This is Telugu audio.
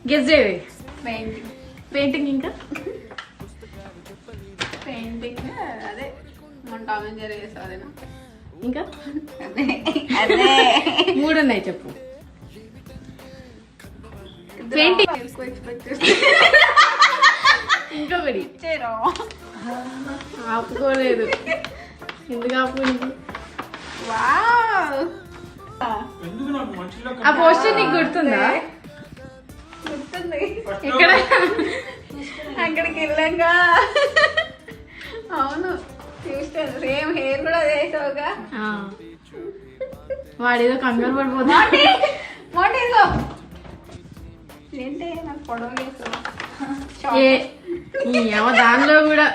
గెస్ చేయవే. పెయింటింగ్. పెయింటింగ్ ఇంకా పెయింటింగ్ అదే మన టామ్ అండ్ జెర్రీ చేస్తావు అదేనా? ఇంకా అదే అదే 3 ఉన్నాయి చెప్పు. పెయింటింగ్ ఎక్కువ ఎక్స్పెక్ట్ ఇంకొకటి చేరా ఆపుకోలేదు. ఎందుకు ఆపుకుంది? వావ్ ఆ పోస్టర్ నీకు గుర్తుందా? గుర్తుంది. ఎక్కడ? అక్కడికి వెళ్ళాక అవును చూస్తాను. సేమ్ హెయిర్ కూడా వేసావుగా. వాడేదో కంగారు పడిపోతా. మోటిగో ఏంటి నాకు పొడవ వేసావు దానిలో కూడా